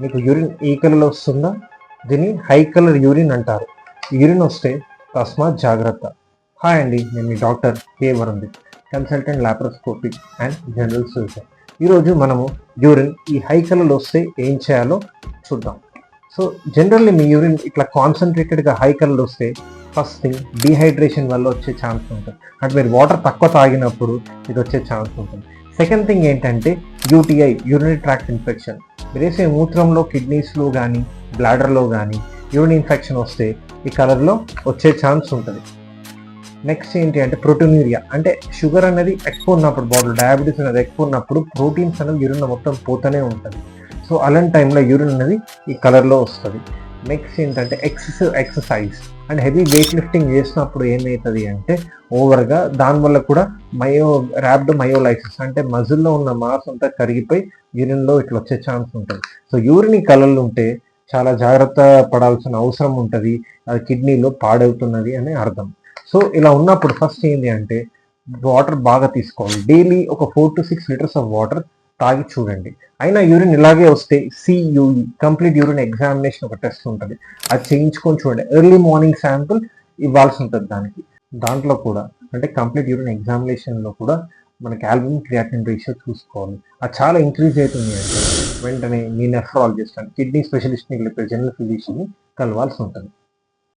మీకు యూరిన్ ఏ కలర్లో వస్తుందో దీన్ని హై కలర్ యూరిన్ అంటారు. యూరిన్ వస్తే తస్మాత్ జాగ్రత్త. హాయ్ అండి, నేను మీ doctor K Varun, consultant laparoscopic and general surgeon. ఈరోజు మనము యూరిన్ ఈ హై కలర్లో వస్తే ఏం చేయాలో చూద్దాం. సో జనరల్లీ మీ యూరిన్ ఇట్లా కాన్సన్ట్రేటెడ్గా హై కలర్లో వస్తే ఫస్ట్ థింగ్ డీహైడ్రేషన్ వల్ల వచ్చే ఛాన్స్ ఉంటుంది. అంటే మీరు వాటర్ తక్కువ తాగినప్పుడు ఇది వచ్చే ఛాన్స్ ఉంటుంది. సెకండ్ థింగ్ ఏంటంటే యూటీఐ, యూరినరీ ట్రాక్ట్ ఇన్ఫెక్షన్. మీరు వేసే మూత్రంలో, కిడ్నీస్లో కానీ బ్లాడర్లో కానీ యూరిన్ ఇన్ఫెక్షన్ వస్తే ఈ కలర్లో వచ్చే ఛాన్స్ ఉంటుంది. నెక్స్ట్ ఏంటి అంటే ప్రోటీనూరియా, అంటే షుగర్ అనేది ఎక్కువ ఉన్నప్పుడు, బాడీలో డయాబెటీస్ అనేది ఎక్కువ ఉన్నప్పుడు ప్రోటీన్స్ అనేది యూరిన్ మొత్తం పోతూనే ఉంటుంది. సో అలాంటి టైంలో యూరిన్ అనేది ఈ కలర్లో వస్తుంది. నెక్స్ట్ ఏంటంటే excessive exercise and heavy weight lifting చేసినప్పుడు ఏమవుతుంది అంటే ఓవర్గా దానివల్ల కూడా ర్యాబ్డోమయోలైసిస్ అంటే మజిల్లో ఉన్న మాస్ అంతా కరిగిపోయి యూరిన్లో ఇట్లా వచ్చే ఛాన్స్ ఉంటుంది. సో యూరిన్ ఈ కలర్లు ఉంటే చాలా జాగ్రత్త పడాల్సిన అవసరం ఉంటుంది. అది కిడ్నీలో పాడవుతున్నది అని అర్థం. సో ఇలా ఉన్నప్పుడు ఫస్ట్ ఏంటి అంటే వాటర్ బాగా తీసుకోవాలి. డైలీ ఒక 4 to 6 లీటర్స్ ఆఫ్ వాటర్ తాగి చూడండి. అయినా యూరిన్ ఇలాగే వస్తే CUE, కంప్లీట్ యూరిన్ ఎగ్జామినేషన్ ఒక టెస్ట్ ఉంటుంది, అది చేయించుకొని చూడండి. ఎర్లీ మార్నింగ్ శాంపుల్ ఇవ్వాల్సి ఉంటుంది దాంట్లో కూడా, అంటే కంప్లీట్ యూరిన్ ఎగ్జామినేషన్లో కూడా మనకి ఆల్బుమిన్ క్రియాటినిన్ రేషియో చూసుకోవాలి. అది చాలా ఇంక్రీజ్ అవుతుంది అంటే వెంటనే మీ నెఫ్రాలజిస్ట్ అంటే కిడ్నీ స్పెషలిస్ట్ని లేకపోతే జనరల్ ఫిజిషియన్ని కలవాల్సి ఉంటుంది.